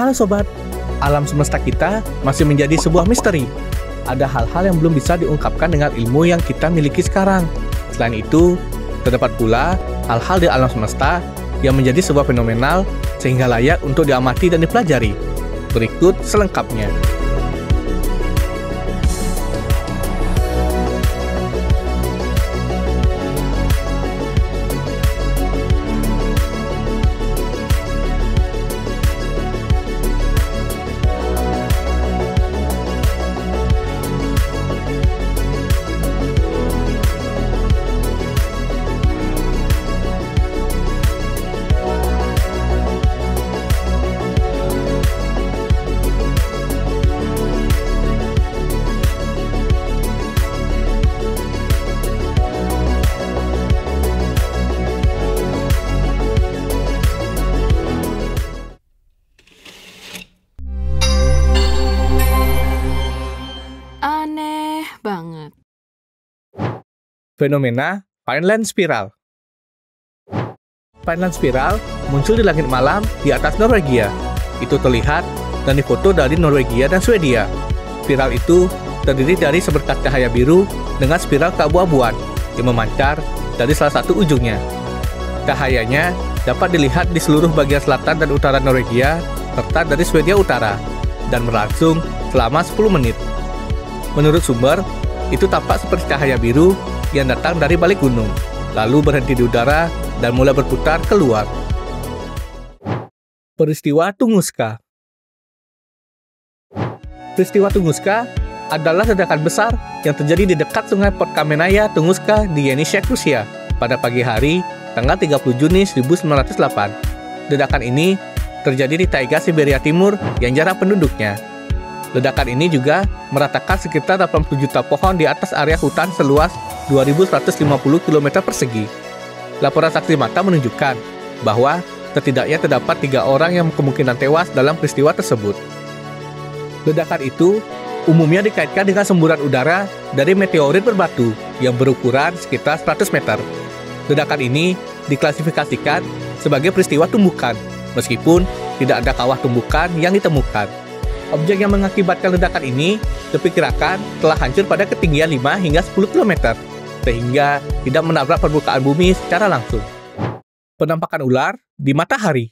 Halo sobat, alam semesta kita masih menjadi sebuah misteri. Ada hal-hal yang belum bisa diungkapkan dengan ilmu yang kita miliki sekarang. Selain itu, terdapat pula hal-hal di alam semesta yang menjadi sebuah fenomenal sehingga layak untuk diamati dan dipelajari. Berikut selengkapnya. Aneh banget. Fenomena Vineland Spiral. Vineland Spiral muncul di langit malam di atas Norwegia. Itu terlihat dan difoto dari Norwegia dan Swedia. Spiral itu terdiri dari seberkas cahaya biru dengan spiral keabu-abuan yang memancar dari salah satu ujungnya. Cahayanya dapat dilihat di seluruh bagian selatan dan utara Norwegia serta dari Swedia Utara dan berlangsung selama 10 menit. Menurut sumber, itu tampak seperti cahaya biru yang datang dari balik gunung, lalu berhenti di udara dan mulai berputar keluar. Peristiwa Tunguska. Peristiwa Tunguska adalah ledakan besar yang terjadi di dekat sungai Podkamenaya Tunguska di Yenisei, Rusia pada pagi hari tanggal 30 Juni 1908. Ledakan ini terjadi di taiga Siberia Timur yang jarang penduduknya. Ledakan ini juga meratakan sekitar 80 juta pohon di atas area hutan seluas 2.150 km persegi. Laporan saksi mata menunjukkan bahwa setidaknya terdapat 3 orang yang kemungkinan tewas dalam peristiwa tersebut. Ledakan itu umumnya dikaitkan dengan semburan udara dari meteorit berbatu yang berukuran sekitar 100 meter. Ledakan ini diklasifikasikan sebagai peristiwa tumbukan, meskipun tidak ada kawah tumbukan yang ditemukan. Objek yang mengakibatkan ledakan ini diperkirakan telah hancur pada ketinggian 5 hingga 10 km, sehingga tidak menabrak permukaan bumi secara langsung. Penampakan ular di matahari.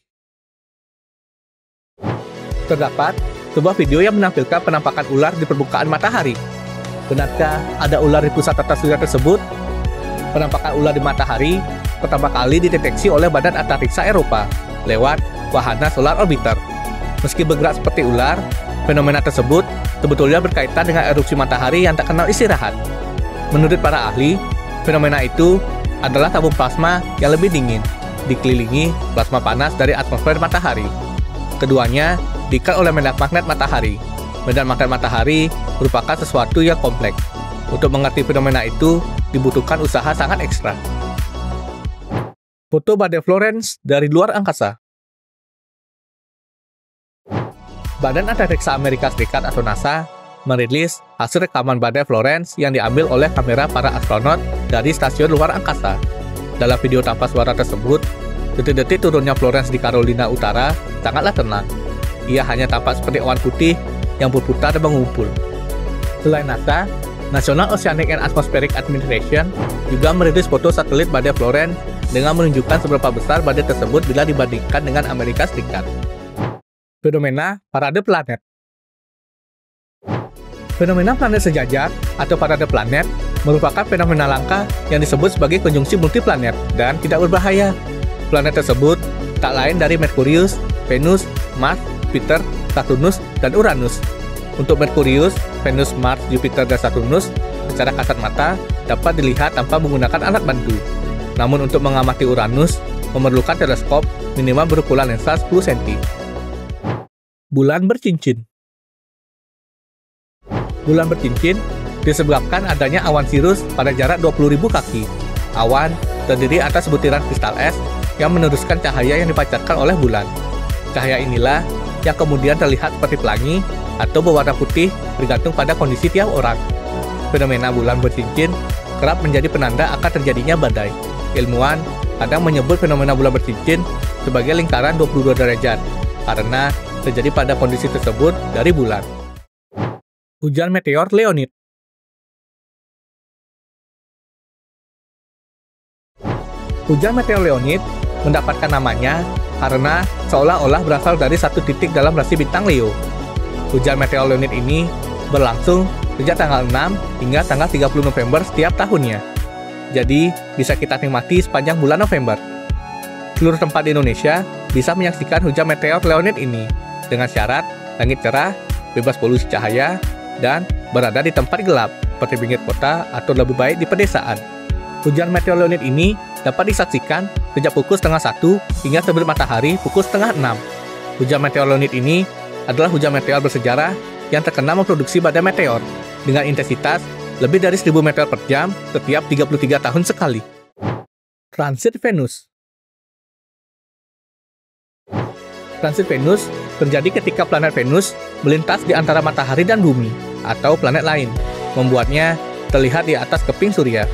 Terdapat sebuah video yang menampilkan penampakan ular di permukaan matahari. Benarkah ada ular di pusat tata surya tersebut? Penampakan ular di matahari pertama kali dideteksi oleh Badan Antariksa Eropa lewat wahana Solar Orbiter. Meski bergerak seperti ular, fenomena tersebut sebetulnya berkaitan dengan erupsi matahari yang tak kenal istirahat. Menurut para ahli, fenomena itu adalah tabung plasma yang lebih dingin, dikelilingi plasma panas dari atmosfer matahari. Keduanya diikat oleh medan magnet matahari. Medan magnet matahari merupakan sesuatu yang kompleks. Untuk mengerti fenomena itu, dibutuhkan usaha sangat ekstra. Foto badai Florence dari luar angkasa. Badan Antariksa Amerika Serikat atau NASA merilis hasil rekaman badai Florence yang diambil oleh kamera para astronot dari stasiun luar angkasa. Dalam video tanpa suara tersebut, detik-detik turunnya Florence di Carolina Utara sangatlah tenang. Ia hanya tampak seperti awan putih yang berputar dan mengumpul. Selain NASA, National Oceanic and Atmospheric Administration juga merilis foto satelit badai Florence dengan menunjukkan seberapa besar badai tersebut bila dibandingkan dengan Amerika Serikat. Fenomena parade planet. Fenomena planet sejajar atau parade planet merupakan fenomena langka yang disebut sebagai konjungsi multiplanet dan tidak berbahaya. Planet tersebut tak lain dari Merkurius, Venus, Mars, Jupiter, Saturnus, dan Uranus. Untuk Merkurius, Venus, Mars, Jupiter, dan Saturnus secara kasat mata dapat dilihat tanpa menggunakan alat bantu. Namun untuk mengamati Uranus memerlukan teleskop minimal berukuran lensa 10 cm. Bulan bercincin. Bulan bercincin disebabkan adanya awan sirus pada jarak 20.000 kaki. Awan terdiri atas butiran kristal es yang meneruskan cahaya yang dipancarkan oleh bulan. Cahaya inilah yang kemudian terlihat seperti pelangi atau berwarna putih bergantung pada kondisi tiap orang. Fenomena bulan bercincin kerap menjadi penanda akan terjadinya badai. Ilmuwan kadang menyebut fenomena bulan bercincin sebagai lingkaran 22 derajat karena terjadi pada kondisi tersebut dari bulan. Hujan meteor Leonid. Hujan meteor Leonid mendapatkan namanya karena seolah-olah berasal dari satu titik dalam rasi bintang Leo. Hujan meteor Leonid ini berlangsung sejak tanggal 6 hingga tanggal 30 November setiap tahunnya. Jadi, bisa kita nikmati sepanjang bulan November. Seluruh tempat di Indonesia bisa menyaksikan hujan meteor Leonid ini dengan syarat langit cerah, bebas polusi cahaya, dan berada di tempat gelap seperti pinggir kota atau lebih baik di pedesaan. Hujan meteor Leonid ini dapat disaksikan sejak pukul 12:30 hingga terbit matahari pukul 5:30. Hujan meteor Leonid ini adalah hujan meteor bersejarah yang terkenal memproduksi badai meteor dengan intensitas lebih dari 1000 meteor per jam setiap 33 tahun sekali. Transit Venus. Transit Venus terjadi ketika planet Venus melintas di antara matahari dan bumi atau planet lain, membuatnya terlihat di atas keping surya.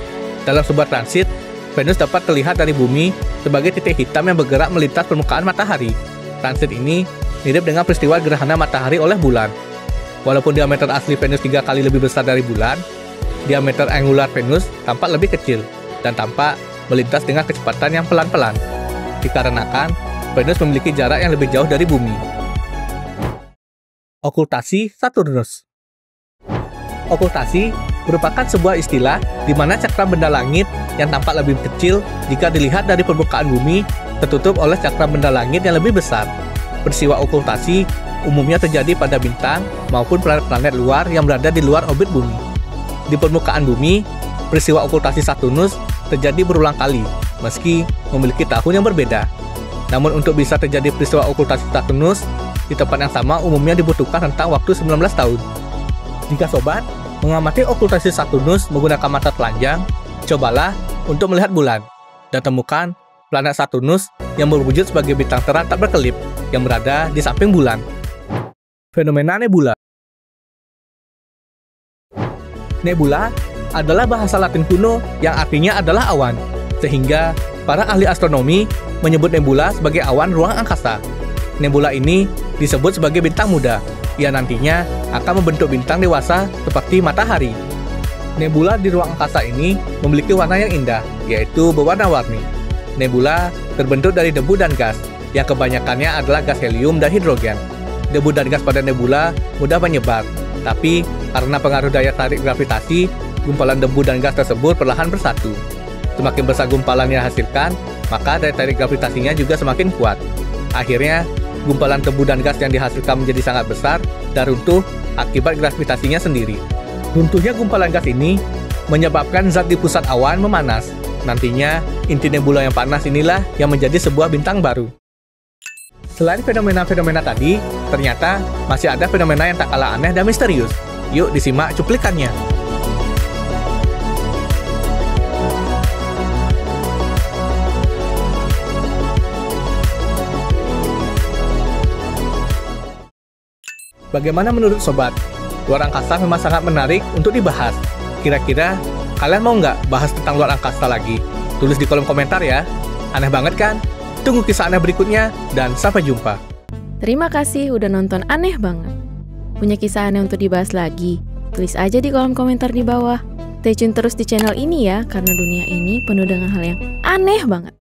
Dalam sebuah transit, Venus dapat terlihat dari bumi sebagai titik hitam yang bergerak melintas permukaan matahari. Transit ini mirip dengan peristiwa gerhana matahari oleh bulan. Walaupun diameter asli Venus 3 kali lebih besar dari bulan, diameter angular Venus tampak lebih kecil dan tampak melintas dengan kecepatan yang pelan-pelan, dikarenakan Venus memiliki jarak yang lebih jauh dari bumi. Okultasi Saturnus. Okultasi merupakan sebuah istilah di mana cakram benda langit yang tampak lebih kecil jika dilihat dari permukaan bumi tertutup oleh cakram benda langit yang lebih besar. Peristiwa okultasi umumnya terjadi pada bintang maupun planet-planet luar yang berada di luar orbit bumi. Di permukaan bumi, peristiwa okultasi Saturnus terjadi berulang kali, meski memiliki tahun yang berbeda. Namun untuk bisa terjadi peristiwa okultasi Saturnus di tempat yang sama umumnya dibutuhkan rentang waktu 19 tahun. Jika sobat mengamati okultasi Saturnus menggunakan mata telanjang, cobalah untuk melihat bulan dan temukan planet Saturnus yang berwujud sebagai bintang terang tak berkelip yang berada di samping bulan. Fenomena nebula. Nebula adalah bahasa Latin kuno yang artinya adalah awan, sehingga para ahli astronomi menyebut nebula sebagai awan ruang angkasa. Nebula ini disebut sebagai bintang muda, yang nantinya akan membentuk bintang dewasa seperti matahari. Nebula di ruang angkasa ini memiliki warna yang indah, yaitu berwarna-warni. Nebula terbentuk dari debu dan gas, yang kebanyakannya adalah gas helium dan hidrogen. Debu dan gas pada nebula mudah menyebar, tapi karena pengaruh daya tarik gravitasi, gumpalan debu dan gas tersebut perlahan bersatu. Semakin besar gumpalan yang dihasilkan, maka daya tarik gravitasinya juga semakin kuat. Akhirnya, gumpalan debu dan gas yang dihasilkan menjadi sangat besar dan runtuh akibat gravitasinya sendiri. Runtuhnya gumpalan gas ini menyebabkan zat di pusat awan memanas. Nantinya, inti nebula yang panas inilah yang menjadi sebuah bintang baru. Selain fenomena-fenomena tadi, ternyata masih ada fenomena yang tak kalah aneh dan misterius. Yuk disimak cuplikannya. Bagaimana menurut sobat? Luar angkasa memang sangat menarik untuk dibahas. Kira-kira kalian mau nggak bahas tentang luar angkasa lagi? Tulis di kolom komentar ya. Aneh banget kan? Tunggu kisah aneh berikutnya, dan sampai jumpa. Terima kasih udah nonton Aneh Banget. Punya kisah aneh untuk dibahas lagi? Tulis aja di kolom komentar di bawah. Stay tune terus di channel ini ya, karena dunia ini penuh dengan hal yang aneh banget.